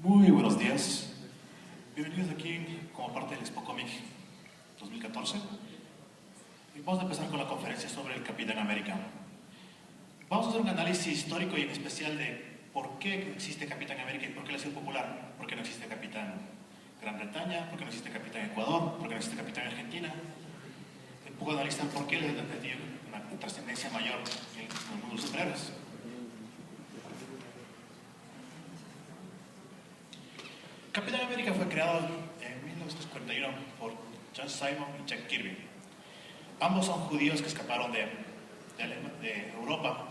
Muy buenos días. Bienvenidos aquí como parte del Expo Comic 2014. Y vamos a empezar con la conferencia sobre el Capitán América. Vamos a hacer un análisis histórico y en especial de por qué existe Capitán América y por qué le ha sido popular. ¿Por qué no existe Capitán Gran Bretaña? ¿Por qué no existe Capitán Ecuador? ¿Por qué no existe Capitán Argentina? Un poco analizar por qué le ha tenido una trascendencia mayor en el mundo de los superhéroes. Capitán América fue creado en 1941 por John Simon y Jack Kirby. Ambos son judíos que escaparon de Europa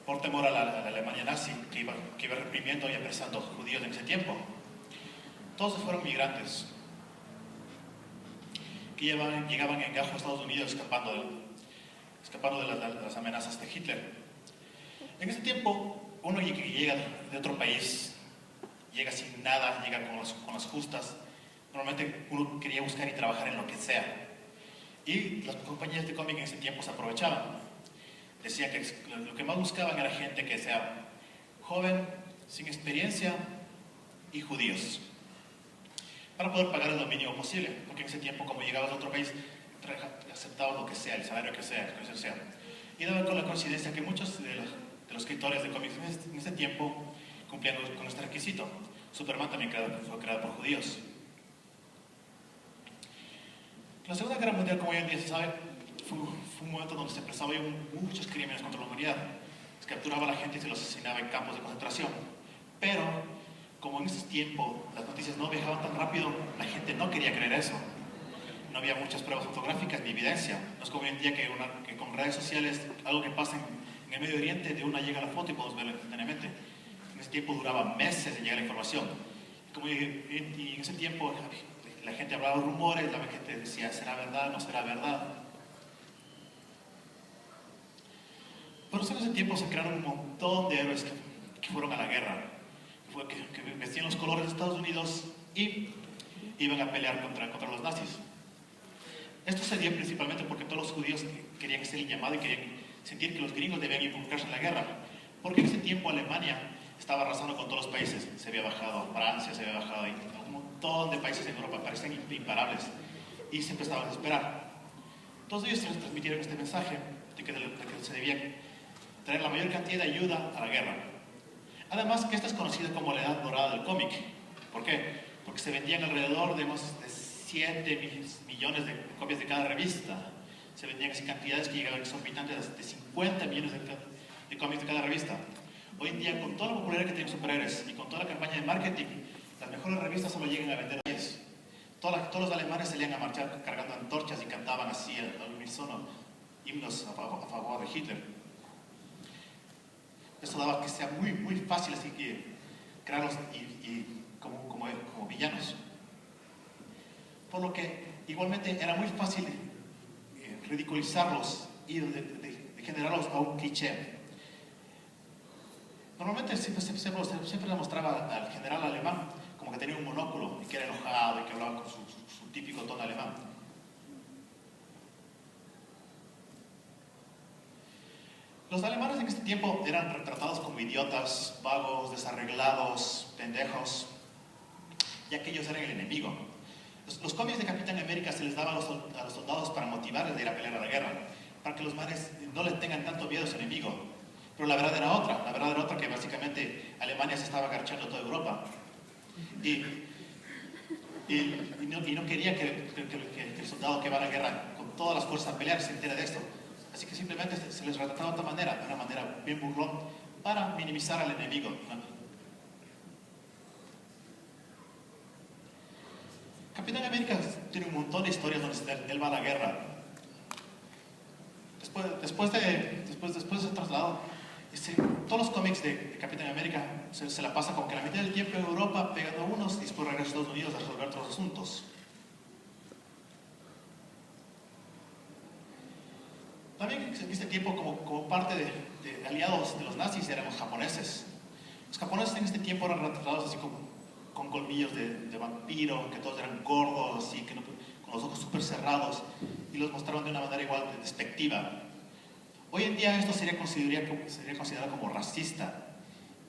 por temor a la Alemania nazi que iba reprimiendo y apresando judíos en ese tiempo. Todos fueron migrantes que llegaban en gajo a Estados Unidos escapando de las amenazas de Hitler. En ese tiempo, uno que llega de otro país, llega sin nada, llega con las justas. Normalmente uno quería buscar y trabajar en lo que sea. Y las compañías de cómic en ese tiempo se aprovechaban. Decían que lo que más buscaban era gente que sea joven, sin experiencia y judíos, para poder pagar lo mínimo posible, porque en ese tiempo, como llegabas a otro país, aceptabas lo que sea, el salario que sea, Y daba con la coincidencia que muchos de los escritores de cómics en ese tiempo cumplían con este requisito. Superman también fue creado por judíos. La Segunda Guerra Mundial, como hoy en día se sabe, fue un momento donde se desarrollaron muchos crímenes contra la humanidad. Se capturaba a la gente y se los asesinaba en campos de concentración. Pero, como en ese tiempo las noticias no viajaban tan rápido, la gente no quería creer eso. No había muchas pruebas fotográficas ni evidencia. No es como hoy en día que con redes sociales, algo que pasa en el Medio Oriente, de una llega la foto y podemos verla instantáneamente. En ese tiempo duraba meses en llegar la información. Y en ese tiempo la gente hablaba de rumores, la gente decía, ¿será verdad? ¿No será verdad? Por eso en ese tiempo se crearon un montón de héroes que fueron a la guerra, que vestían los colores de Estados Unidos y iban a pelear contra los nazis. Esto se dio principalmente porque todos los judíos querían ser el llamado y querían sentir que los gringos debían involucrarse en la guerra. Porque en ese tiempo Alemania estaba arrasando con todos los países. Se había bajado a Francia, se había bajado a un montón de países en Europa, parecían imparables. Y se empezaban a desesperar. Todos ellos transmitieron este mensaje de que se debía traer la mayor cantidad de ayuda a la guerra. Además, que esta es conocida como la edad dorada del cómic. ¿Por qué? Porque se vendían alrededor de 7 millones de copias de cada revista. Se vendían así cantidades que llegaban exorbitantes de 50 millones de cómics de cada revista. Hoy en día, con toda la popularidad que tienen superhéroes y con toda la campaña de marketing, las mejores revistas solo llegan a vender 10. Todos los alemanes salían a marchar cargando antorchas y cantaban así al unísono himnos a favor de Hitler. Eso daba que sea muy, muy fácil así que crearlos como villanos. Por lo que igualmente era muy fácil ridiculizarlos y de generarlos a un cliché. Normalmente siempre le mostraba al general alemán como que tenía un monóculo y que era enojado y que hablaba con su típico tono alemán. Los alemanes en este tiempo eran retratados como idiotas, vagos, desarreglados, pendejos, ya que ellos eran el enemigo. Los cómics de Capitán América se les daba a los soldados para motivarles de ir a pelear a la guerra, para que los manes no les tengan tanto miedo a su enemigo. Pero la verdad era otra, que básicamente Alemania se estaba agarchando toda Europa. Y no quería que el soldado que va a la guerra con todas las fuerzas a pelear se entere de esto. Así que simplemente se les retrataba de una manera bien burlón, para minimizar al enemigo. Capitán América tiene un montón de historias donde él va a la guerra. Después de ese traslado, todos los cómics de Capitán América se la pasa como que la mitad del tiempo en Europa pegando a unos y después regresa a Estados Unidos a resolver otros asuntos. También en este tiempo, como parte de aliados de los nazis, eran los japoneses. Los japoneses en este tiempo eran retratados así como con colmillos de vampiro, que todos eran gordos, así, con los ojos súper cerrados, y los mostraron de una manera igual despectiva. Hoy en día esto sería considerado como racista,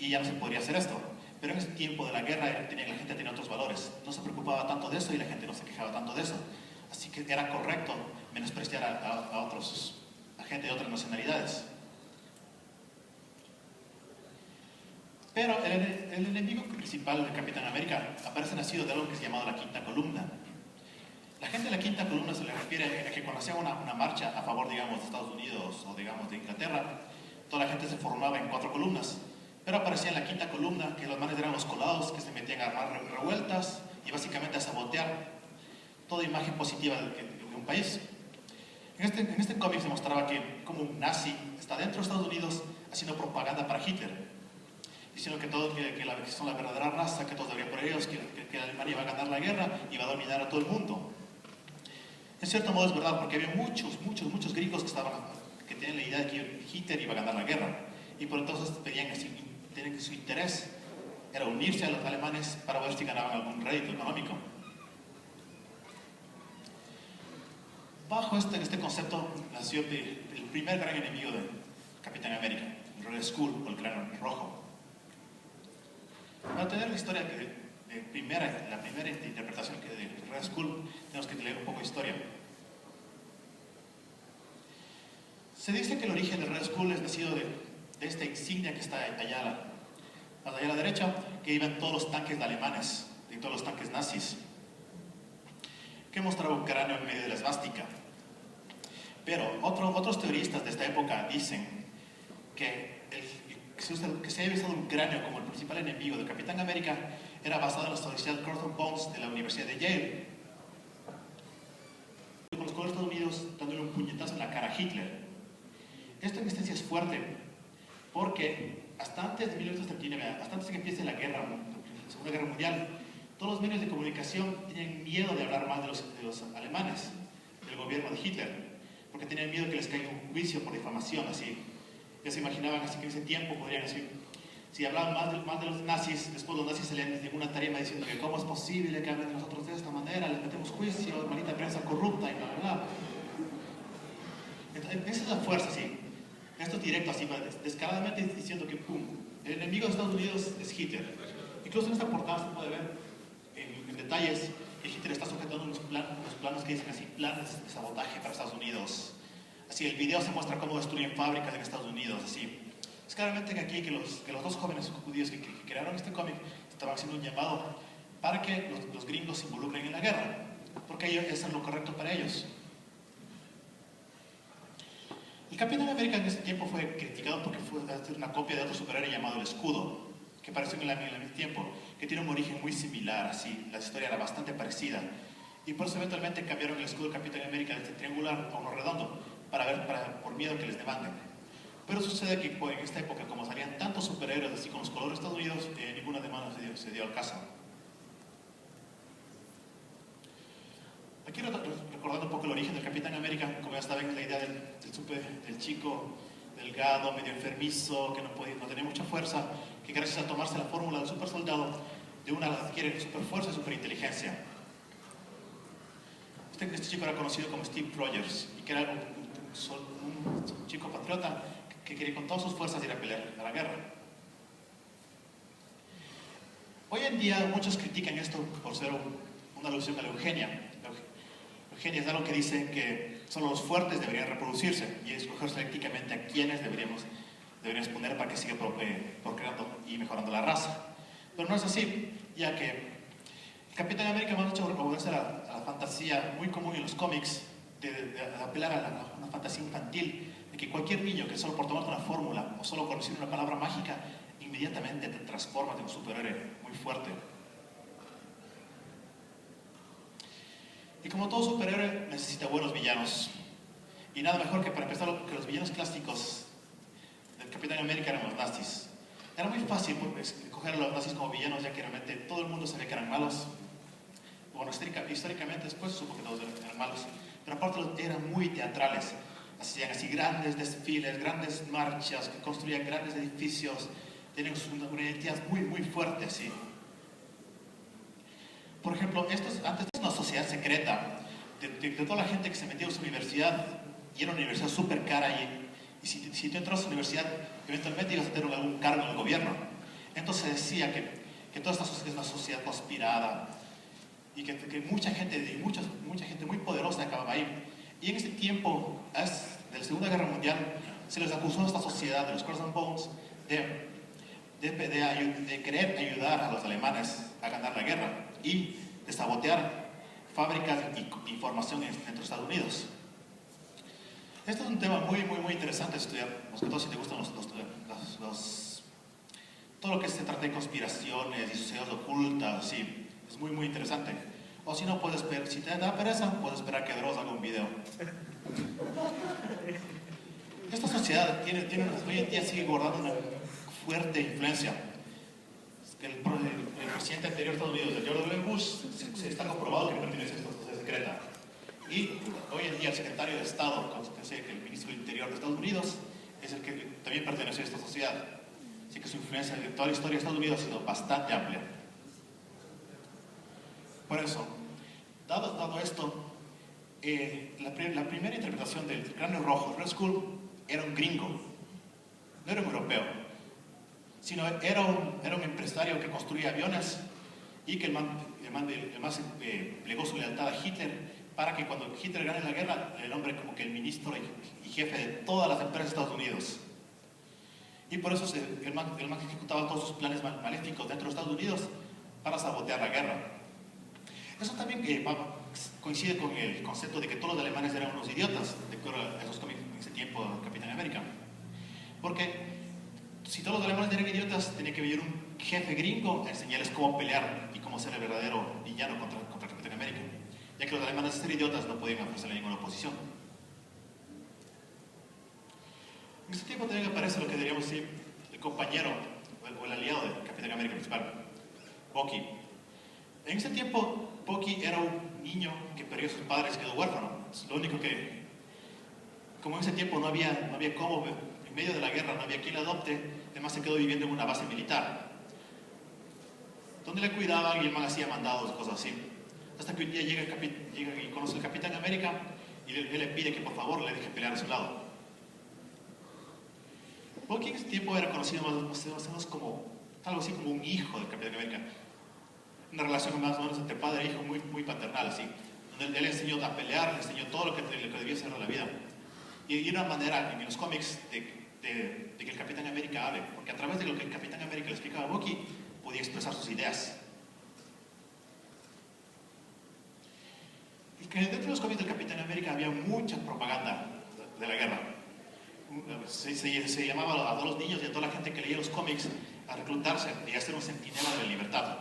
y ya no se podría hacer esto. Pero en ese tiempo de la guerra la gente tenía otros valores. No se preocupaba tanto de eso y la gente no se quejaba tanto de eso. Así que era correcto menospreciar a gente de otras nacionalidades. Pero el enemigo principal del Capitán América aparece nacido de algo que es llamado la quinta columna. La gente de la quinta columna se le refiere a que cuando hacía una marcha a favor, digamos, de Estados Unidos o, digamos, de Inglaterra, toda la gente se formaba en 4 columnas. Pero aparecía en la quinta columna que los manes eran los colados que se metían a armar revueltas y básicamente a sabotear toda imagen positiva de un país. En este cómic se mostraba que como un nazi está dentro de Estados Unidos haciendo propaganda para Hitler, diciendo que son la verdadera raza, que todos deberían por ellos, que Alemania va a ganar la guerra y va a dominar a todo el mundo. En cierto modo es verdad, porque había muchos gringos que tenían la idea de que Hitler iba a ganar la guerra, y por entonces tenían que su interés era unirse a los alemanes para ver si ganaban algún rédito económico. Bajo este concepto nació el primer gran enemigo de Capitán América, el Red Skull o el Cráneo Rojo. Para tener la historia la primera interpretación de Red Skull, tenemos que leer un poco de historia. Se dice que el origen de Red Skull es nacido de esta insignia que está allá a la derecha, que iban todos los tanques alemanes, de todos los tanques nazis, que mostraba un cráneo en medio de la esvástica. Pero otros teoristas de esta época dicen que se haya usado un cráneo como el principal enemigo del Capitán América era basado en la Universidad Croton Bones de la Universidad de Yale, con los colores de Estados Unidos dándole un puñetazo en la cara a Hitler. Esta instancia es fuerte porque hasta antes de 1939, hasta antes de que empiece la Segunda Guerra Mundial, todos los medios de comunicación tenían miedo de hablar mal de los alemanes, del gobierno de Hitler, porque tenían miedo que les caiga un juicio por difamación, así. Ya se imaginaban así que en ese tiempo podrían decir, si hablaban mal de los nazis, después los nazis salían desde una tarima diciendo que cómo es posible que hablen de nosotros de esta manera, les metemos juicio, maldita prensa corrupta y bla, bla, bla. Entonces, esa es la fuerza, sí. Esto es directo, así, descaradamente diciendo que, pum, el enemigo de Estados Unidos es Hitler. Incluso en esta portada se puede ver en detalles que Hitler está sujetando unos planos que dicen así, planes de sabotaje para Estados Unidos. Así, el video se muestra cómo destruyen fábricas en Estados Unidos, así. Es claramente que aquí que los 2 jóvenes judíos que crearon este cómic estaban haciendo un llamado para que los gringos se involucren en la guerra, porque eso es lo correcto para ellos. El Capitán América en ese tiempo fue criticado porque fue una copia de otro superhéroe llamado el Escudo, que apareció en el mismo tiempo, que tiene un origen muy similar, así, la historia era bastante parecida. Y por eso eventualmente cambiaron el escudo del Capitán América de este triangular a uno redondo, por miedo a que les demanden. Pero sucede que en esta época, como salían tantos superhéroes así con los colores de Estados Unidos, ninguna demanda se dio al caso. Aquí recordando un poco el origen del Capitán América, como ya saben, la idea del chico delgado, medio enfermizo, que no tenía mucha fuerza, que gracias a tomarse la fórmula del super soldado, de una adquiere super fuerza y super inteligencia. Este chico era conocido como Steve Rogers, y que era un chico patriota que quería con todas sus fuerzas ir a pelear a la guerra. Hoy en día muchos critican esto por ser una alusión a la eugenia. La eugenia es algo que dice que solo los fuertes deberían reproducirse y escoger selectivamente a quienes deberíamos poner para que siga procreando y mejorando la raza. Pero no es así, ya que el Capitán América más hecho obedece a la fantasía muy común en los cómics de apelar a una fantasía infantil, de que cualquier niño que solo por tomarte una fórmula o solo por decir una palabra mágica, inmediatamente te transformas en un superhéroe muy fuerte. Y como todo superhéroe necesita buenos villanos. Y nada mejor que para empezar que los villanos clásicos del Capitán América eran los nazis. Era muy fácil escoger a los nazis como villanos, ya que realmente todo el mundo sabía que eran malos. Bueno, históricamente después supo que todos eran malos. Pero aparte eran muy teatrales. Hacían así grandes desfiles, grandes marchas, que construían grandes edificios. Tenían una identidad muy, muy fuerte, así. Por ejemplo, antes de una sociedad secreta, de toda la gente que se metía a su universidad, y era una universidad súper cara, y si tú entras a la universidad, eventualmente ibas a tener algún cargo en el gobierno. Entonces se decía que que toda esta sociedad es una sociedad conspirada y que mucha gente muy poderosa acababa ahí. Y en ese tiempo, de la Segunda Guerra Mundial, se les acusó a esta sociedad de los Cross and Bones de querer ayudar a los alemanes a ganar la guerra y de sabotear fábricas y formación dentro de Estados Unidos. Este es un tema muy interesante de estudiar, más que todo si te gustan todo lo que se trata de conspiraciones y sociedades ocultas, sí, es muy interesante. O si no, si te da pereza, puedes esperar que Dross haga un video. Esta sociedad hoy en día sigue guardando una fuerte influencia. El presidente anterior de Estados Unidos, George W. Bush, está comprobado que pertenece a esta sociedad secreta. Y hoy en día el secretario de Estado, el ministro del Interior de Estados Unidos, es el que también pertenece a esta sociedad. Así que su influencia en toda la historia de Estados Unidos ha sido bastante amplia. Por eso, dado esto, la primera interpretación del cráneo rojo, Red Skull, era un gringo, no era un europeo, sino era un empresario que construía aviones y que el man plegó su lealtad a Hitler para que cuando Hitler gane la guerra, el hombre como que el ministro y jefe de todas las empresas de Estados Unidos. Y por eso el man ejecutaba todos sus planes maléficos dentro de Estados Unidos para sabotear la guerra. Eso también coincide con el concepto de que todos los alemanes eran unos idiotas, de acuerdo a esos cómics en ese tiempo, Capitán América. Porque si todos los alemanes eran idiotas, tenía que venir un jefe gringo a enseñarles cómo pelear y cómo ser el verdadero villano contra Capitán América. Ya que los alemanes, ser idiotas, no podían ofrecerle ninguna oposición. En este tiempo también aparece lo que diríamos decir el compañero o el aliado de Capitán América principal, Bucky. En ese tiempo, Bucky era un niño que perdió a sus padres y quedó huérfano. Es lo único que, como en ese tiempo no había cómo, en medio de la guerra no había quien le adopte, además se quedó viviendo en una base militar, donde le cuidaba y el man hacía mandados, cosas así. Hasta que un día llega y conoce al Capitán América y él le pide que por favor le deje pelear a su lado. Bucky en ese tiempo era conocido más o menos como algo así como un hijo del Capitán América. Una relación más o menos entre padre e hijo muy paternal, así. Donde él le enseñó a pelear, le enseñó todo lo que debía hacer en la vida. Y una manera en los cómics de que el Capitán América hable, porque a través de lo que el Capitán América le explicaba a Bucky, podía expresar sus ideas. Y que dentro de los cómics del Capitán América había mucha propaganda de la guerra. Se llamaba a todos los niños y a toda la gente que leía los cómics a reclutarse y a ser un centinela de la libertad.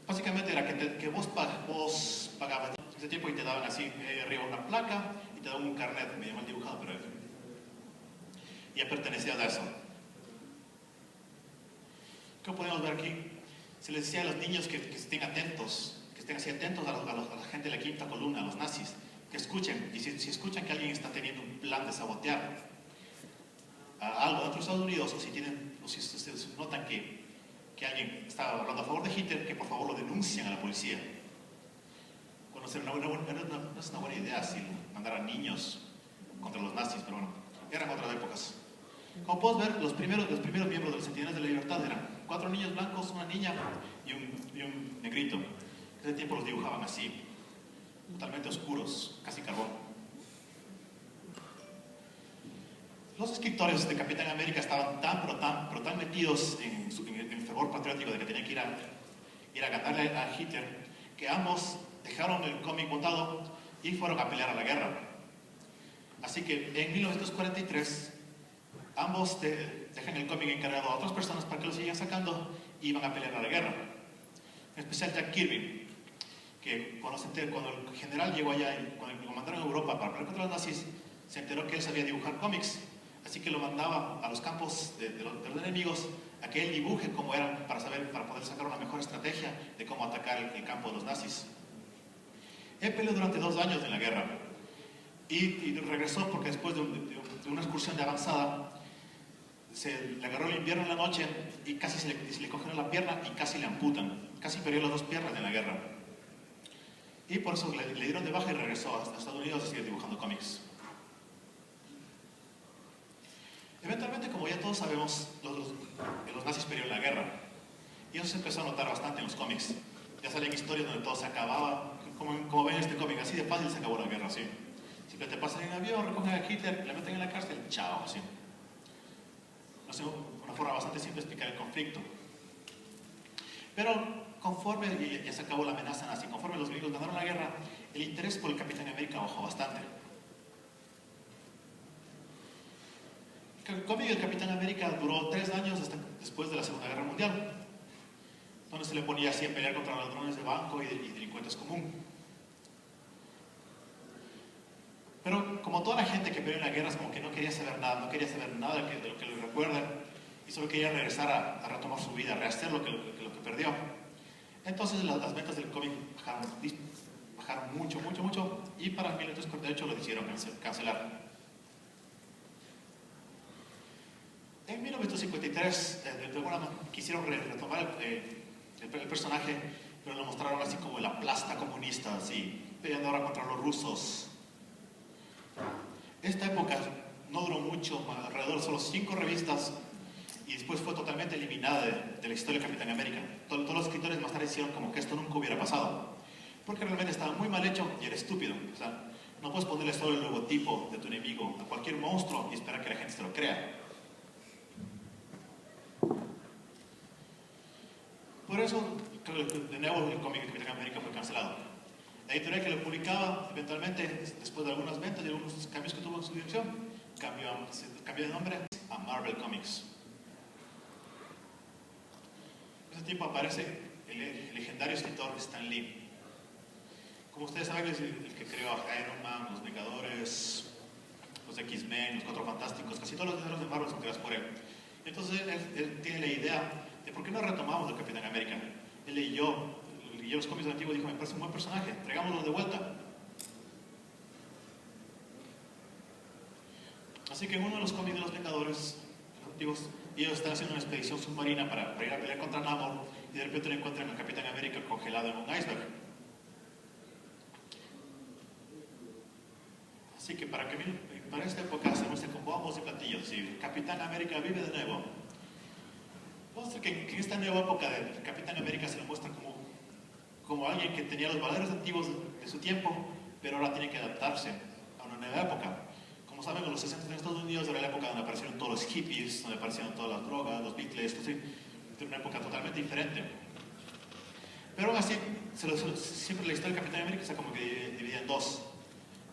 Básicamente era que vos pagabas en ese tiempo y te daban así arriba una placa y te daban un carnet medio mal dibujado, pero ya pertenecías a eso. ¿Qué podemos ver aquí? Se les decía a los niños que estén atentos, que estén así atentos a la gente de la quinta columna, a los nazis, que escuchen, y si escuchan que alguien está teniendo un plan de sabotear algo dentro de Estados Unidos, o si notan que alguien está hablando a favor de Hitler, que por favor lo denuncien a la policía. Bueno, no es una buena idea si mandar a niños contra los nazis, pero bueno, eran otras épocas. Como puedes ver, los primeros miembros de los Centinelas de la Libertad eran 4 niños blancos, una niña y un negrito. En ese tiempo los dibujaban así, totalmente oscuros, casi carbón. Los escritores de Capitán América estaban tan metidos en el fervor patriótico de que tenían que ir a ganarle a Hitler, que ambos dejaron el cómic montado y fueron a pelear a la guerra. Así que en 1943 ambos dejan el cómic encargado a otras personas para que lo sigan sacando y van a pelear a la guerra. En especial Jack Kirby, que cuando el general llegó allá y cuando lo mandaron a Europa para pelear contra los nazis, se enteró que él sabía dibujar cómics. Así que lo mandaba a los campos de los enemigos a que él dibuje cómo eran para poder sacar una mejor estrategia de cómo atacar el campo de los nazis. Él peleó durante 2 años en la guerra y regresó porque después de una excursión de avanzada le agarró el invierno en la noche y casi se le cogieron la pierna y casi le amputan. Casi perdió las 2 piernas en la guerra. Y por eso le dieron de baja y regresó a Estados Unidos a seguir dibujando cómics. Eventualmente, como ya todos sabemos, los nazis perdieron la guerra. Y eso se empezó a notar bastante en los cómics. Ya salían historias donde todo se acababa, como ven este cómic, así de fácil se acabó la guerra, así. Siempre te pasan en un avión, recogen a Hitler, le meten en la cárcel, chao, así. No sé, una forma bastante simple de explicar el conflicto. Pero conforme ya se acabó la amenaza nazi, conforme los gringos ganaron la guerra, el interés por el Capitán América bajó bastante. El cómic del Capitán América duró 3 años hasta después de la Segunda Guerra Mundial, donde se le ponía así a pelear contra ladrones de banco y delincuentes comunes. Pero como toda la gente que peleó en la guerra es como que no quería saber nada, de lo que le recuerdan, y solo quería regresar a retomar su vida, a rehacer lo que perdió. Entonces las ventas del cómic bajaron mucho, y para 1948 lo decidieron cancelar. En 1953, quisieron retomar el personaje, pero lo mostraron así como el aplasta comunista, así, peleando ahora contra los rusos. Esta época no duró mucho, alrededor de solo 5 revistas, y después fue totalmente eliminada de la historia del Capitán América. Todos los escritores más tarde hicieron como que esto nunca hubiera pasado, porque realmente estaba muy mal hecho y era estúpido. O sea, no puedes ponerle solo el logotipo de tu enemigo a cualquier monstruo y esperar que la gente se lo crea. Por eso, de nuevo, el cómic de Capitán América fue cancelado. La editorial que lo publicaba, eventualmente, después de algunas ventas y algunos cambios que tuvo en su dirección, cambió de nombre a Marvel Comics. En ese tiempo aparece el legendario escritor Stan Lee. Como ustedes saben, es el que creó a Iron Man, los Vengadores, los X-Men, los Cuatro Fantásticos, casi todos los libros de Marvel son creados por él. Entonces él tiene la idea de por qué no retomamos al Capitán América. Él leyó los cómics antiguos y dijo, me parece un buen personaje, traigámoslo de vuelta. Así que en uno de los cómics de los Vengadores antiguos, ellos están haciendo una expedición submarina para ir a pelear contra Namor, y de repente lo encuentran al Capitán América congelado en un iceberg. Así que para esta época se muestra con bombos y platillos, y Capitán América vive de nuevo. Vamos a ver que en esta nueva época del Capitán América se lo muestra como alguien que tenía los valores antiguos de su tiempo, pero ahora tiene que adaptarse a una nueva época. Como saben, en los 60 en Estados Unidos era la época donde aparecieron todos los hippies, donde aparecieron todas las drogas, los Beatles, era una época totalmente diferente. Pero aún así, siempre la historia del Capitán América está como que dividida en dos.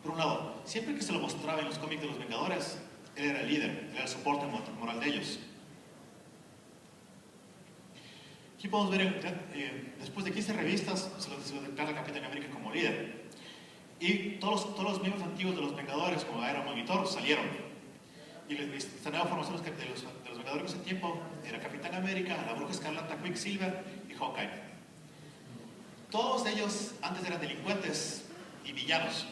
Por un lado, siempre que se lo mostraba en los cómics de los Vengadores, él era el líder, él era el soporte moral de ellos. Aquí podemos ver, después de 15 revistas, se lo declara al Capitán América como líder. Y todos los miembros antiguos de los Vengadores, como Iron Man y Thor, salieron. Y esta nueva formación de los Vengadores en ese tiempo era Capitán América, la Bruja Escarlata, Quicksilver y Hawkeye. Todos ellos antes eran delincuentes y villanos,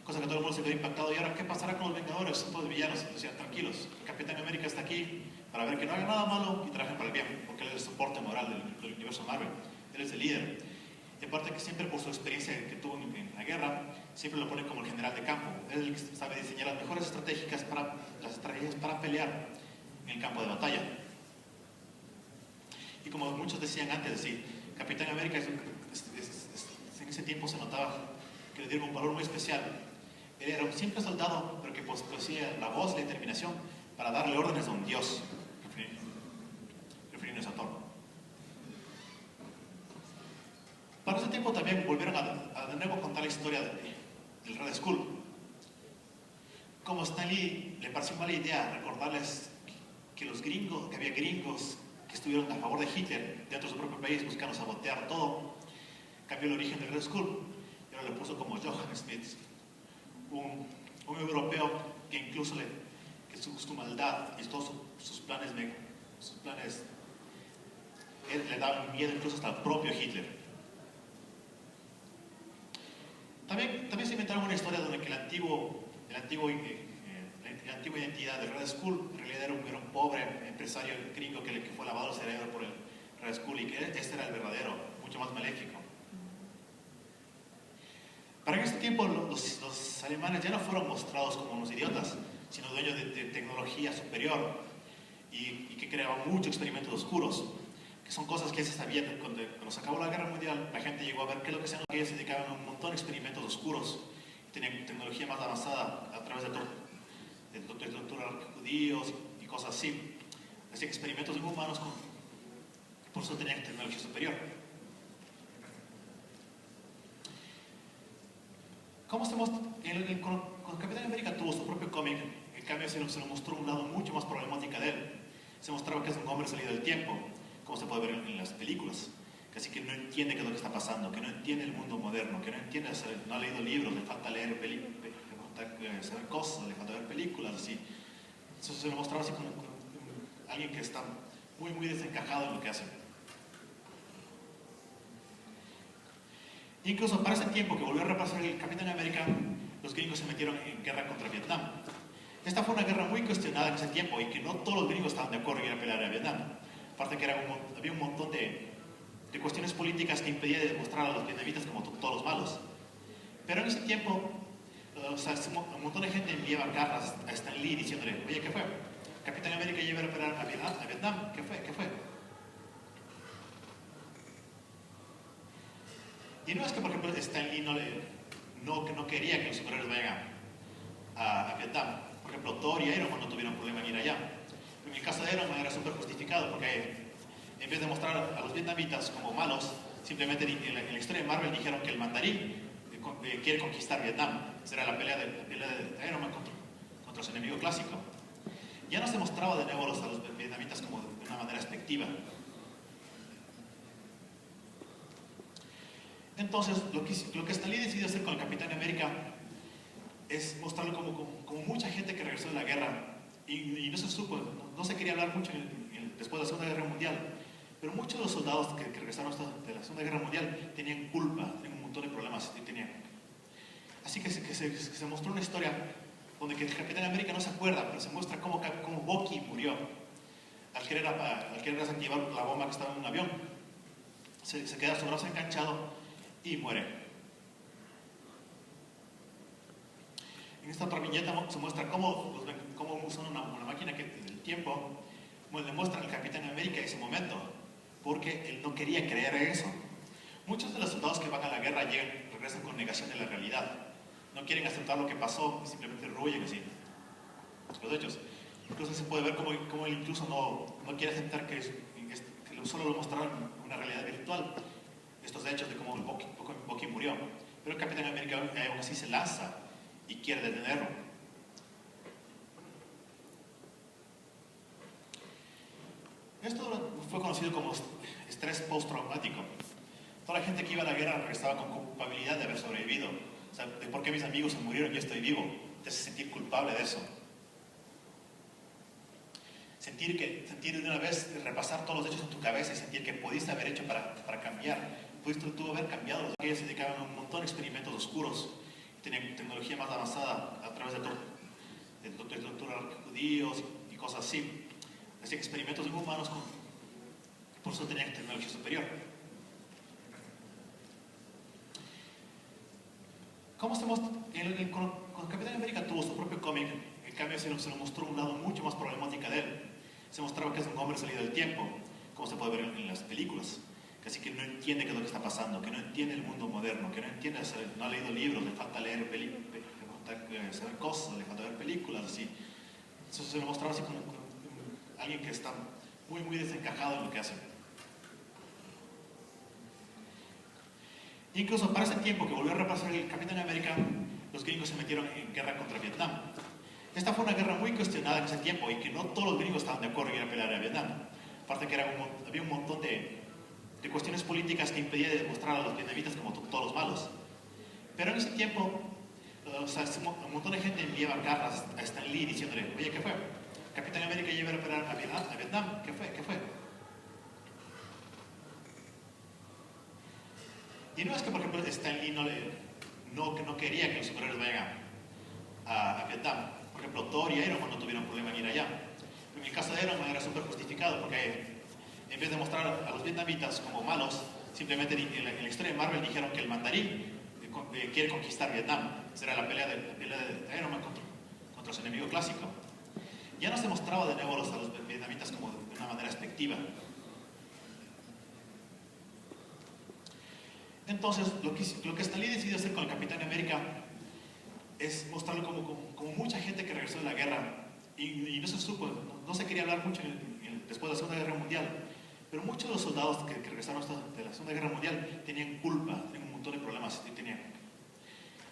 cosa que todo el mundo se quedó impactado. ¿Y ahora qué pasará con los Vengadores? Son todos villanos. Decían, tranquilos, el Capitán América está aquí para ver que no haga nada malo y trabajen para el bien, porque él es el soporte moral del universo Marvel. Él es el líder. Y aparte que siempre por su experiencia que tuvo en la guerra, siempre lo pone como el general de campo. Él es el que sabe diseñar las mejores estrategias para pelear en el campo de batalla. Y como muchos decían antes, sí, Capitán América en ese tiempo se notaba que le dieron un valor muy especial. Él era un simple soldado, pero que poseía la voz y la determinación para darle órdenes a un dios, refiriéndose a Thor. Para ese tiempo también volvieron a de nuevo contar la historia del Red Skull. Como Stan Lee le pareció mala idea recordarles que había gringos que estuvieron a favor de Hitler dentro de su propio país buscando sabotear todo, cambió el origen del Red Skull y ahora le puso como Johann Smith, un europeo que incluso su maldad y todos sus planes le daban miedo incluso hasta al propio Hitler. También se inventaron una historia donde la antigua identidad del Red Skull en realidad era un pobre empresario gringo que fue lavado el cerebro por el Red Skull, y que este era el verdadero, mucho más maléfico. Para este tiempo los alemanes ya no fueron mostrados como unos idiotas, sino dueños de tecnología superior y que creaban muchos experimentos oscuros. que son cosas que se sabían. Cuando se acabó la guerra mundial, la gente llegó a ver qué es lo que hacían, que ellos se dedicaban a un montón de experimentos oscuros, tenían tecnología más avanzada a través de torturar judíos y cosas así. Hacían experimentos en humanos, por eso tenían tecnología superior. ¿Cómo estamos? Cuando Capitán América tuvo su propio cómic, en cambio se nos mostró un lado mucho más problemática de él. Se mostraba que es un hombre salido del tiempo, como se puede ver en las películas. Casi que no entiende qué es lo que está pasando, que no entiende el mundo moderno, que no entiende, no ha leído libros, le falta leer saber cosas, le falta ver películas, así. Eso se lo mostraba así como alguien que está muy, muy desencajado en lo que hace. Incluso para ese tiempo que volvió a repasar el Capitán América, los gringos se metieron en guerra contra Vietnam. Esta fue una guerra muy cuestionada en ese tiempo y que no todos los gringos estaban de acuerdo en ir a pelear a Vietnam. Aparte que había un montón de cuestiones políticas que impedían demostrar a los vietnamitas como todos los malos. Pero en ese tiempo, un montón de gente enviaba cartas a Stan Lee diciéndole, oye, ¿qué fue? Capitán América lleva a pelear a Vietnam, ¿qué fue? ¿Qué fue? Y no es que, por ejemplo, Stan Lee no quería que los superhéroes vayan a Vietnam. Por ejemplo, Thor y Iron Man no tuvieron problema en ir allá. Pero en el caso de Iron Man era súper justificado porque en vez de mostrar a los vietnamitas como malos, simplemente en la historia de Marvel dijeron que el mandarín quiere conquistar Vietnam. Esa era la pelea de Iron Man contra su enemigo clásico. Ya no se mostraba de nuevo a los vietnamitas como de una manera expectativa. Entonces, lo que Stan Lee decidió hacer con el Capitán América es mostrarlo como mucha gente que regresó de la guerra. Y no se supo, no se quería hablar mucho después de la Segunda Guerra Mundial. Pero muchos de los soldados que regresaron de la Segunda Guerra Mundial tenían culpa, tenían un montón de problemas. Así que se mostró una historia donde que el Capitán América no se acuerda, pero se muestra cómo Bucky murió al querer desactivar la bomba que estaba en un avión. Se queda su brazo enganchado y muere. En esta otra viñeta se muestra cómo usan una máquina del tiempo, como le muestran al Capitán América en ese momento, porque él no quería creer en eso. Muchos de los soldados que van a la guerra regresan con negación de la realidad. No quieren aceptar lo que pasó y simplemente ruyen así los hechos. Incluso se puede ver cómo él incluso no quiere aceptar que solo lo mostraron una realidad virtual, estos hechos de cómo Bucky murió. Pero el Capitán América aún así se lanza y quiere detenerlo. Esto fue conocido como estrés postraumático. Toda la gente que iba a la guerra regresaba con culpabilidad de haber sobrevivido. O sea, de por qué mis amigos se murieron y yo estoy vivo. Te hace sentir culpable de eso. Sentir de una vez, repasar todos los hechos en tu cabeza y sentir que pudiste haber hecho para cambiar. Pudiste tú haber cambiado. Ellos se dedicaban a un montón de experimentos oscuros. Tenían tecnología más avanzada a través de torturar judíos y cosas así. Hacían experimentos en humanos, por eso tenían tecnología superior. ¿Cómo estamos? Cuando Capitán América tuvo su propio cómic, en cambio se nos mostró un lado mucho más problemática de él. Se mostraba que es un hombre salido del tiempo, como se puede ver en las películas. Casi que no entiende qué es lo que está pasando, que no entiende el mundo moderno, que no entiende, no ha leído libros, le falta leer saber cosas, le falta ver películas, así. Eso se lo mostraba así como alguien que está muy, muy desencajado en lo que hace. Incluso para ese tiempo que volvió a repasar el Capitán América, los gringos se metieron en guerra contra Vietnam. Esta fue una guerra muy cuestionada en ese tiempo y que no todos los gringos estaban de acuerdo en ir a pelear a Vietnam. Aparte que había un montón de cuestiones políticas que impedían demostrar a los vietnamitas como todos los malos. Pero en ese tiempo, un montón de gente enviaba cartas a Stan Lee diciéndole, oye, ¿qué fue? Capitán América lleva a pelear a Vietnam, ¿qué fue? ¿Qué fue? Y no es que, por ejemplo, Stan Lee no quería que los superhéroes vayan a Vietnam. Por ejemplo, Thor y Iron Man no tuvieron problema en ir allá. Pero en el caso de Iron Man era súper justificado porque en vez de mostrar a los vietnamitas como malos, simplemente en la historia de Marvel dijeron que el mandarín quiere conquistar Vietnam. Esa era la pelea de Iron Man contra su enemigo clásico. Ya no se mostraba de nuevo a los vietnamitas como de una manera expectativa. Entonces, lo que Stan Lee decidió hacer con el Capitán América es mostrarlo como mucha gente que regresó de la guerra, y no se supo, no se quería hablar mucho después de la Segunda Guerra Mundial, pero muchos de los soldados que regresaron de la Segunda Guerra Mundial tenían culpa, tenían un montón de problemas.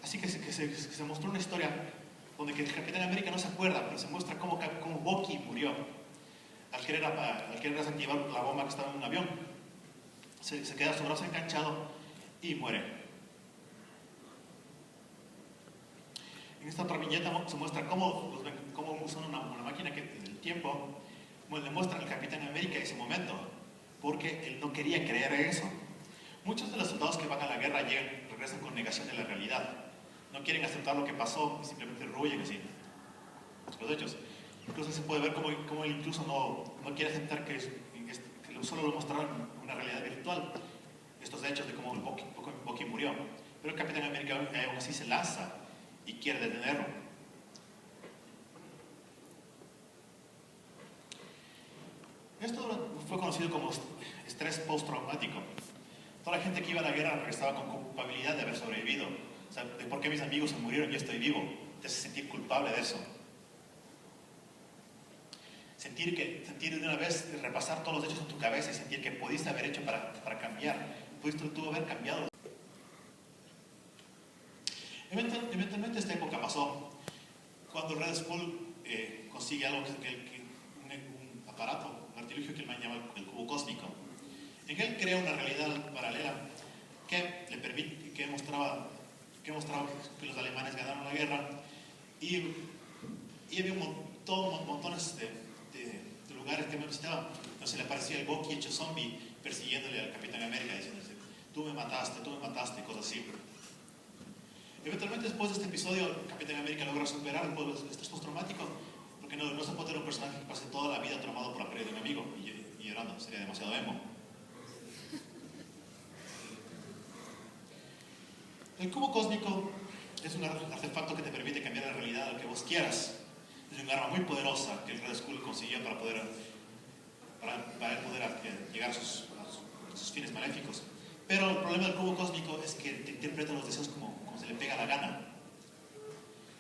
Así que se mostró una historia donde que el Capitán América no se acuerda, pero se muestra cómo Bucky murió al querer desactivar la bomba que estaba en un avión. Se queda su brazo enganchado y muere. En esta otra viñeta se muestra cómo usan una máquina del tiempo, como le muestran al Capitán América ese momento, porque él no quería creer en eso. Muchos de los soldados que van a la guerra regresan con negación de la realidad. No quieren aceptar lo que pasó y simplemente ruyen así los hechos. Incluso se puede ver cómo él incluso no quiere aceptar que solo lo mostraron en una realidad virtual, estos hechos de cómo Bucky murió. Pero el Capitán América aún así se lanza y quiere detenerlo. Esto fue conocido como estrés postraumático. Toda la gente que iba a la guerra regresaba con culpabilidad de haber sobrevivido. O sea, de por qué mis amigos se murieron y yo estoy vivo. Te hace sentir culpable de eso. Sentir de una vez, repasar todos los hechos en tu cabeza y sentir que pudiste haber hecho para cambiar. Pudiste tú haber cambiado. Eventualmente esta época pasó. Cuando Red Skull consigue algo un aparato, un artilugio que él llama el cubo cósmico. En él crea una realidad paralela que mostraba que los alemanes ganaron la guerra y había montones de lugares que me visitaban. Entonces le aparecía el Bucky hecho zombie persiguiéndole al Capitán América diciéndole: tú me mataste, cosas así. Eventualmente, después de este episodio, el Capitán América logra superar el estrés postraumático, porque no se puede tener un personaje que pase toda la vida traumado por la pérdida de un amigo y llorando, sería demasiado emo. El cubo cósmico es un artefacto que te permite cambiar la realidad a lo que vos quieras. Es un arma muy poderosa que el Red Skull consiguió para poder llegar a sus fines maléficos. Pero el problema del cubo cósmico es que te interpreta los deseos como se le pega la gana.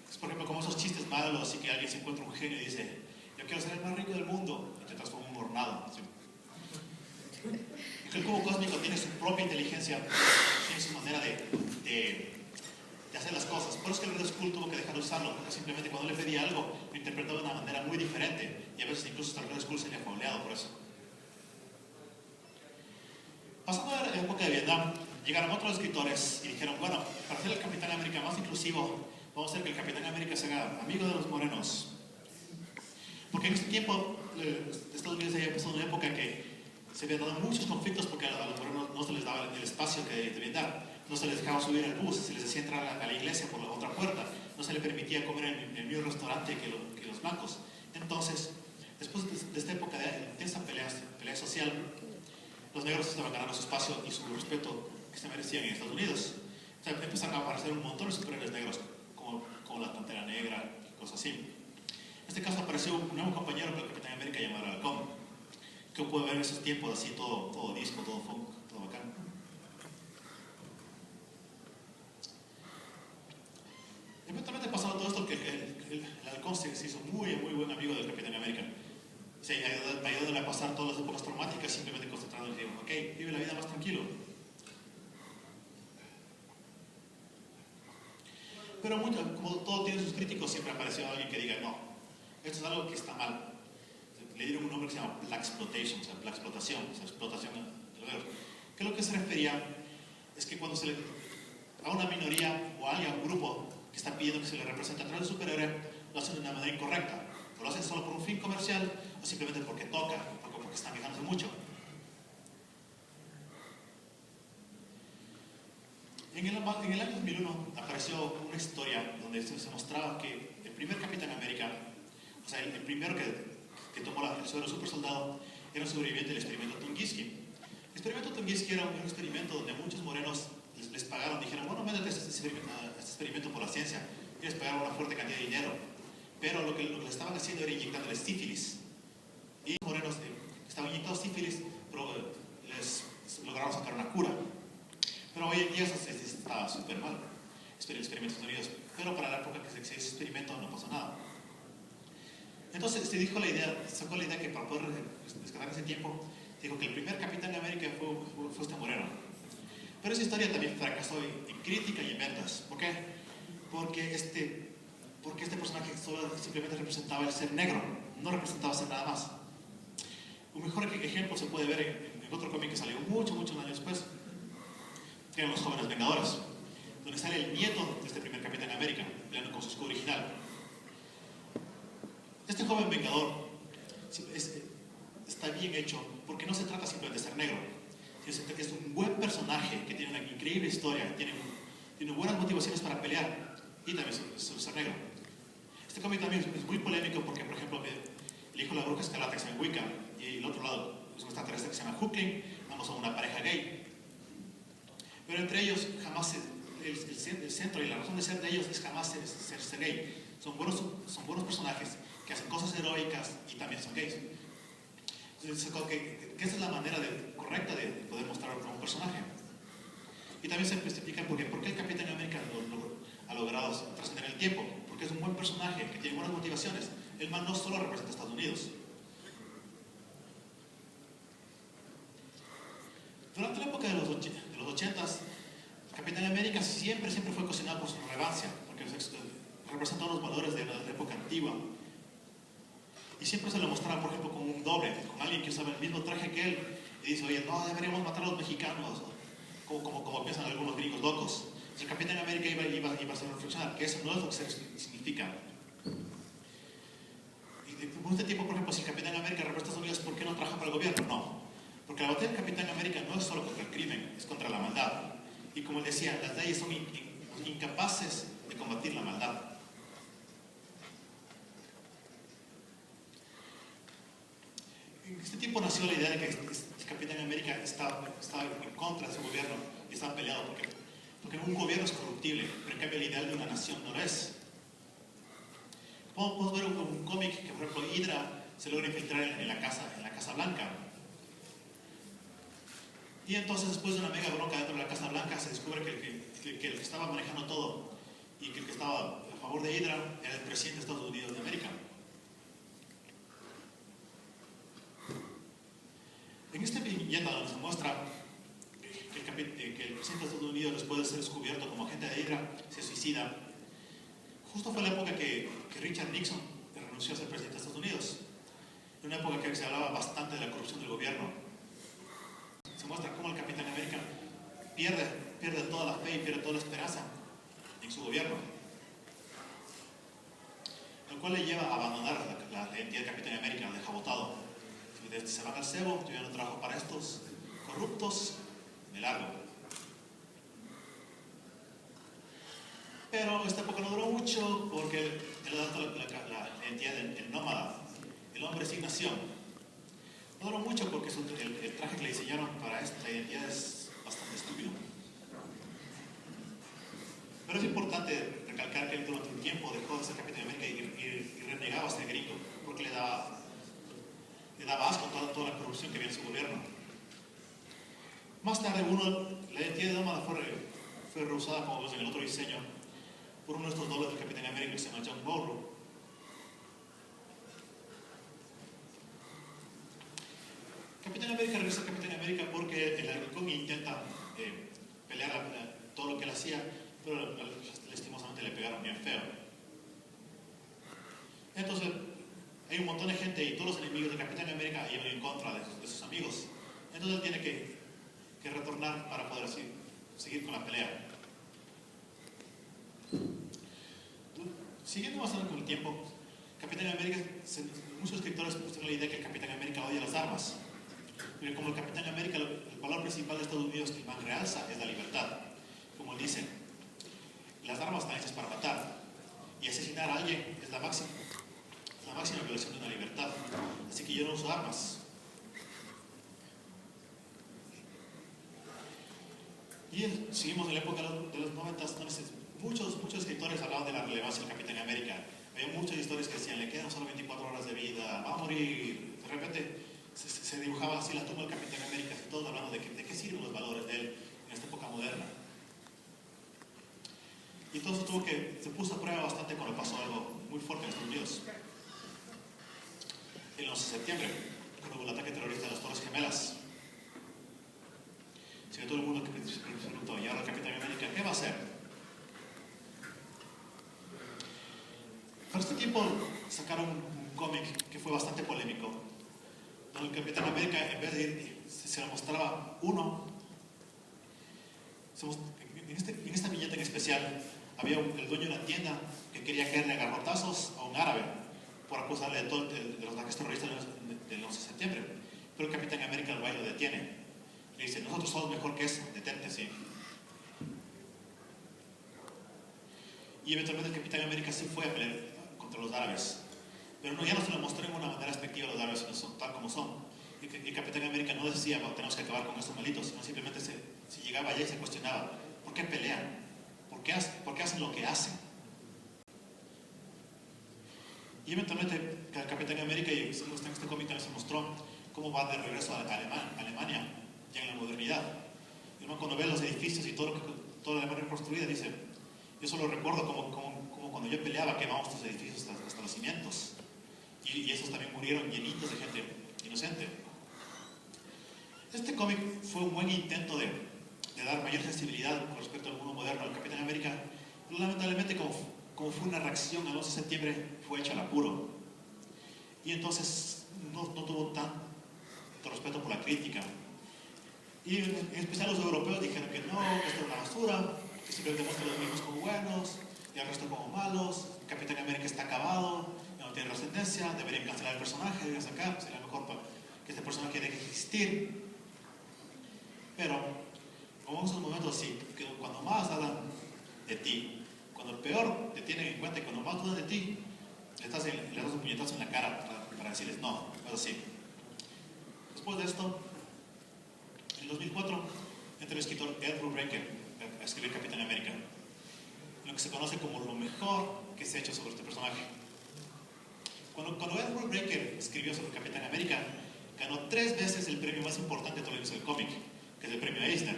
Es, por ejemplo, como esos chistes malos, así que alguien se encuentra un genio y dice: yo quiero ser el más rico del mundo, y te transforma en un hornado. ¿Sí? El cubo cósmico tiene su propia inteligencia, tiene su manera de hacer las cosas. Por eso es que el Red Skull tuvo que dejar de usarlo, porque simplemente cuando le pedía algo lo interpretaba de una manera muy diferente, y a veces incluso hasta el Red Skull sería fauleado por eso. Pasando a la época de Vietnam, llegaron otros escritores y dijeron: bueno, para hacer el Capitán América más inclusivo, vamos a hacer que el Capitán América se haga amigo de los morenos. Porque en este tiempo, Estados Unidos había pasado una época que se habían dado muchos conflictos porque a los morenos no se les daba el espacio que debían dar. No se les dejaba subir al bus, se les hacía entrar a la iglesia por la otra puerta, no se les permitía comer en el mismo restaurante que los blancos. Entonces, después de esta época de intensa pelea social, los negros estaban ganando su espacio y su respeto que se merecían en Estados Unidos. O sea, empezaron a aparecer un montón de superhéroes negros, como la Pantera Negra y cosas así. En este caso apareció un nuevo compañero para el Capitán América llamado Halcón, que puede ver en esos tiempos así, todo disco, todo funk, todo bacán. Eventualmente pasado todo esto, que el Halcón se hizo muy buen amigo del Capitán América. Se ayudó a pasar todas las épocas traumáticas, simplemente concentrado en decir: ok, vive la vida más tranquilo. Pero como todo tiene sus críticos, siempre apareció alguien que diga: no, esto es algo que está mal. Le dieron un nombre que se llama Black Exploitation, o sea, Black Explotación, o sea, explotación de los negros. Que lo que se refería es que cuando a una minoría o a alguien, a un grupo que está pidiendo que se le represente a través de superhéroe, lo hacen de una manera incorrecta. O lo hacen solo por un fin comercial, o simplemente porque toca, porque están quejándose mucho. En el año 2001 apareció una historia donde se mostraba que el primer Capitán América, o sea, el primero que tomó el suero super soldado, era un sobreviviente del experimento Tunguisky. El experimento Tunguisky era un experimento donde muchos morenos les pagaron, dijeron: bueno, métete a este experimento por la ciencia, y les pagaron una fuerte cantidad de dinero. Pero lo que le estaban haciendo era inyectándoles sífilis. Y los morenos que estaban inyectados sífilis les lograron sacar una cura. Pero hoy en día eso está súper mal, experimentos Unidos. Pero para la época que se hizo experimento no pasó nada. Entonces se sacó la idea que para poder rescatar ese tiempo, dijo que el primer Capitán América fue este moreno. Pero esa historia también fracasó en crítica y en ventas. ¿Por qué? Porque este personaje solo simplemente representaba el ser negro, no representaba ser nada más. Un mejor ejemplo se puede ver en otro cómic que salió muchos años después, que eran Los Jóvenes Vengadores, donde sale el nieto de este primer Capitán América, peleando con su escudo original. Este joven vengador está bien hecho porque no se trata simplemente de ser negro, sino que es un buen personaje que tiene una increíble historia, tiene buenas motivaciones para pelear y también ser negro. Este cómic también es muy polémico porque, por ejemplo, el hijo de la bruja escarlata que se llama Wicca y el otro lado es un extraterrestre que se llama Hulkling, ambos son una pareja gay. Pero entre ellos jamás el centro y la razón de ser de ellos es jamás ser gay. Son buenos personajes que hacen cosas heroicas y también son gays. Entonces, que esa es la manera correcta de poder mostrar a un personaje. Y también se explica por qué el Capitán América ha logrado trascender el tiempo. Porque es un buen personaje que tiene buenas motivaciones. El man no solo representa a Estados Unidos. Durante la época de los 80s, Capitán América siempre fue cuestionado por su relevancia, porque representó los valores de la época antigua. Y siempre se lo mostraba, por ejemplo, como un doble, con alguien que usaba el mismo traje que él, y dice, oye, no, deberíamos matar a los mexicanos, como piensan algunos gringos locos. Entonces, el Capitán América iba a hacer reflexionar que eso no es lo que significa. Y por este tiempo, por ejemplo, si el Capitán América representa a Estados Unidos, ¿por qué no trabaja para el gobierno? No. Porque la batalla del Capitán América no es solo contra el crimen, es contra la maldad. Y como él decía, las leyes son incapaces de combatir la maldad. En este tiempo nació la idea de que el Capitán América estaba en contra de su gobierno y estaba peleado porque un gobierno es corruptible, pero en cambio el ideal de una nación no lo es. Podemos ver un cómic que, por ejemplo, Hydra se logra infiltrar en la Casa Blanca. Y entonces, después de una mega bronca dentro de la Casa Blanca, se descubre que el que estaba manejando todo y que el que estaba a favor de Hydra era el presidente de Estados Unidos de América. En este viñeta donde se muestra que el presidente de Estados Unidos, después de ser descubierto como agente de Hydra, se suicida. Justo fue la época que Richard Nixon renunció a ser presidente de Estados Unidos. En una época que se hablaba bastante de la corrupción del gobierno. Se muestra cómo el Capitán América pierde toda la fe y pierde toda la esperanza en su gobierno. Lo cual le lleva a abandonar la identidad de Capitán América, lo deja botado. Se van al cebo, yo ya no trabajo para estos corruptos, me largo. Pero esta época no duró mucho porque él adoptó la identidad del nómada, el hombre sin nación. No duró mucho porque el traje que le diseñaron para esta identidad es bastante estúpido. Pero es importante recalcar que él durante un tiempo dejó de ser Capitán América y renegaba a ser gringo, porque le daba asco toda la corrupción que había en su gobierno. Más tarde, la identidad de nómada fue reusada, como vemos en el otro diseño, por uno de estos dobles del Capitán América que se llama John Morrow. Capitán América regresa a Capitán América porque el cómic intenta pelear todo lo que él hacía, pero lastimosamente le pegaron bien feo. Entonces, hay un montón de gente y todos los enemigos de Capitán América iban en contra de sus amigos. Entonces él tiene que retornar para poder seguir con la pelea. Siguiendo avanzando con el tiempo, Capitán América, muchos escritores pusieron la idea que el Capitán América odia las armas. Pero como el Capitán América, el valor principal de Estados Unidos que más realza es la libertad. Como él dice, las armas están hechas para matar y asesinar a alguien es la máxima violación de una libertad. Así que yo no uso armas. Y seguimos en la época de los 90, muchos escritores hablaban de la relevancia del Capitán América. Había muchas historias que decían, le quedan solo 24 horas de vida, va a morir. De repente se dibujaba así la tumba del Capitán América, y todos hablando de qué sirven los valores de él en esta época moderna. entonces se puso a prueba bastante cuando pasó algo muy fuerte en Estados Unidos. El 11 de septiembre, cuando hubo el ataque terrorista de las Torres Gemelas. Así que todo el mundo que se preguntó, ¿y ahora el Capitán América qué va a hacer? Para este tiempo sacaron un cómic que fue bastante polémico, donde el Capitán América, en vez de ir, se lo mostraba uno. En esta viñeta en especial, había el dueño de una tienda que quería caerle a garrotazos a un árabe por acusarle de los ataques terroristas del 11 de septiembre. Pero el Capitán América al baile lo detiene. Le dice, nosotros somos mejor que eso, detente, sí. Y eventualmente el Capitán América sí fue a pelear contra los árabes. Pero no, ya no se lo mostró en una manera despectiva a los árabes, sino son tal como son. Y el Capitán América no decía, bueno, tenemos que acabar con estos malitos, sino simplemente si llegaba allá y se cuestionaba, ¿por qué pelean? ¿Por qué hacen lo que hacen? Y eventualmente el Capitán América, y en este cómic también se mostró cómo va de regreso a Alemania, ya en la modernidad. Y uno cuando ve los edificios y toda la Alemania reconstruida, dice, yo solo recuerdo como cuando yo peleaba quemamos estos edificios hasta los cimientos. Y esos también murieron llenitos de gente inocente. Este cómic fue un buen intento de dar mayor sensibilidad con respecto al mundo moderno al Capitán América, pero lamentablemente como fue una reacción al 11 de septiembre, fue hecho al apuro. Y entonces no tuvo tanto respeto por la crítica. Y en especial los europeos dijeron que no, que esto era una basura, que siempre demuestra a los mismos como buenos y al resto como malos, el Capitán América está acabado, no tiene trascendencia, deberían cancelar el personaje, deberían sacar, sería mejor que este personaje deje de existir. Pero, como en esos momentos sí, que cuando más hablan de ti, cuando peor te tienen en cuenta y cuando más dudan de ti, le das un puñetazo en la cara para decirles no, no es así. Después de esto, en el 2004, entra el escritor Ed Brubaker a escribir Capitán América, lo que se conoce como lo mejor que se ha hecho sobre este personaje. Cuando Ed Brubaker escribió sobre Capitán América, ganó 3 veces el premio más importante de todo el del cómic, que es el premio Eisner.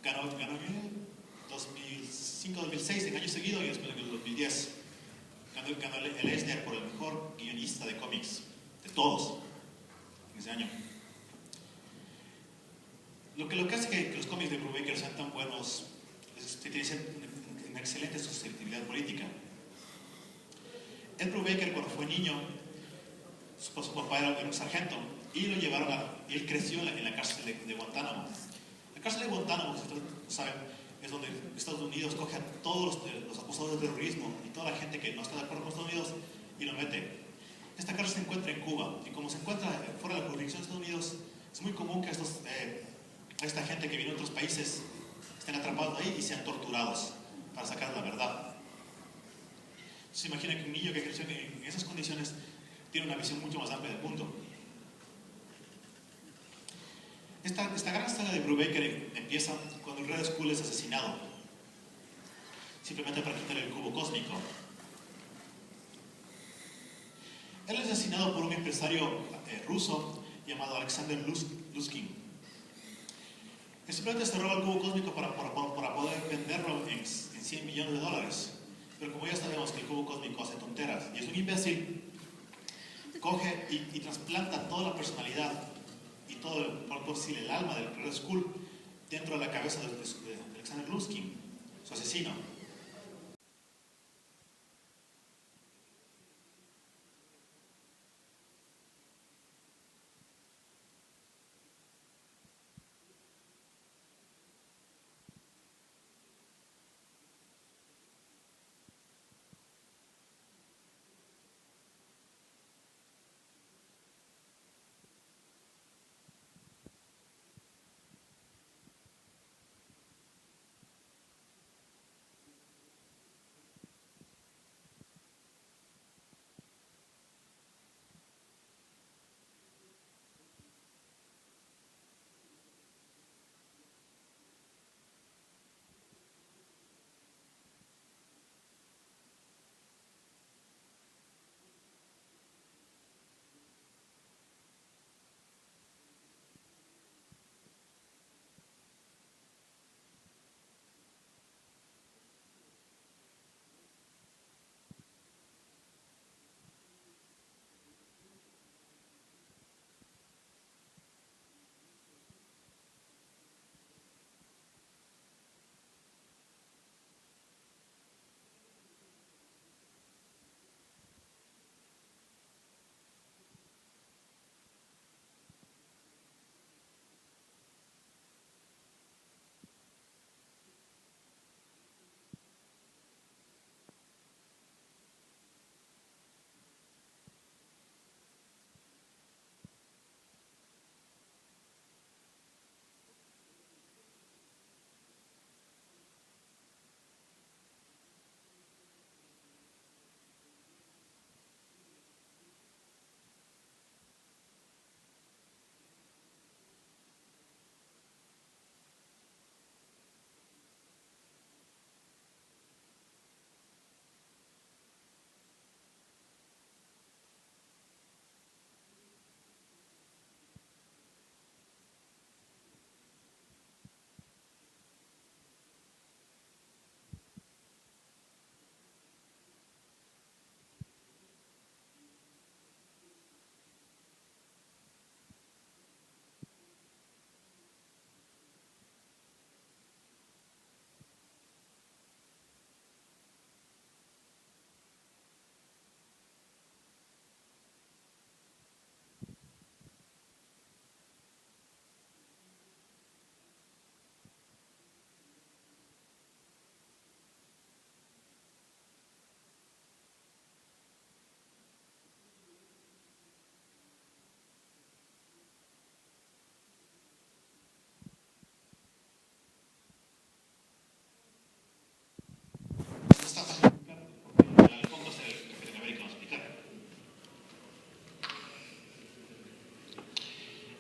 Ganó en el 2005-2006, en año seguido, y después en el 2010. Ganó el Eisner por el mejor guionista de cómics, de todos, en ese año. Lo que hace que los cómics de Brubaker sean tan buenos es que tienen una excelente susceptibilidad política. Ed Brubaker, cuando fue niño, su papá era un sargento y lo llevaron él creció en la cárcel de Guantánamo. La cárcel de Guantánamo, si ustedes saben, es donde Estados Unidos coge a todos los acusados de terrorismo y toda la gente que no está de acuerdo con Estados Unidos y lo mete. Esta cárcel se encuentra en Cuba y como se encuentra fuera de la jurisdicción de Estados Unidos, es muy común que esta gente que viene de otros países estén atrapados ahí y sean torturados para sacar la verdad. Se imagina que un niño que creció en esas condiciones tiene una visión mucho más amplia del mundo. Esta gran saga de Brubaker empieza cuando el Red Skull es asesinado, simplemente para quitarle el cubo cósmico. Él es asesinado por un empresario ruso llamado Alexander Luskin. Él simplemente se roba el cubo cósmico para poder venderlo en $100 millones. Pero como ya sabemos que el cubo cósmico hace tonteras y es un imbécil, coge y trasplanta toda la personalidad y todo, por decir, el alma del Red Skull dentro de la cabeza de Alexander Luskin, su asesino.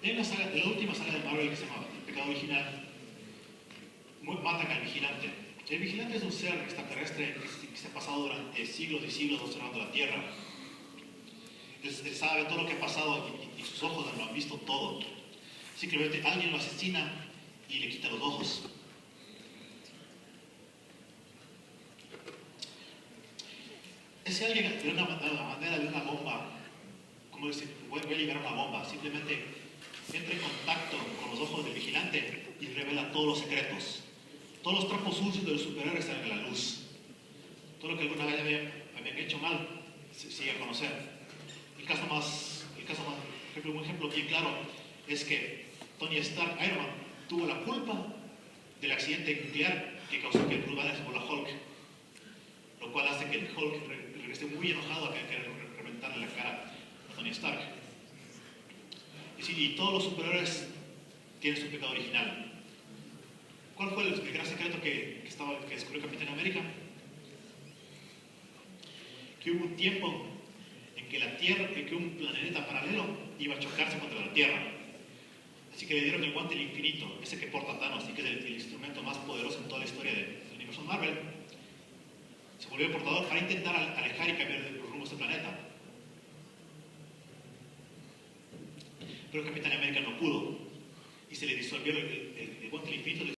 En la última saga de Marvel que se llama El Pecado Original, matan al vigilante. El vigilante es un ser extraterrestre que se ha pasado durante siglos y siglos observando la Tierra. Él sabe todo lo que ha pasado y sus ojos lo han visto todo. Simplemente alguien lo asesina y le quita los ojos. Ese alguien de una manera de una bomba, como decir, voy a llegar a una bomba, simplemente entra en contacto con los ojos del vigilante y revela todos los secretos. Todos los trapos sucios de los superhéroes salen a la luz. Todo lo que alguna vez habían hecho mal se sigue a conocer. El caso más, un ejemplo bien claro es que Tony Stark, Iron Man, tuvo la culpa del accidente nuclear que causó que Bruce Banner se vuelva Hulk, lo cual hace que el Hulk regrese muy enojado a querer reventarle la cara a Tony Stark. Y todos los superhéroes tienen su pecado original. ¿Cuál fue el gran secreto que descubrió Capitán América? Que hubo un tiempo en que la Tierra, que un planeta paralelo iba a chocarse contra la Tierra. Así que le dieron el guante del infinito, ese que porta Thanos y que es el instrumento más poderoso en toda la historia del universo Marvel. Se volvió el portador para intentar alejar y cambiar el rumbo de este planeta. Pero Capitán América no pudo y se le disolvió el guante del infinito.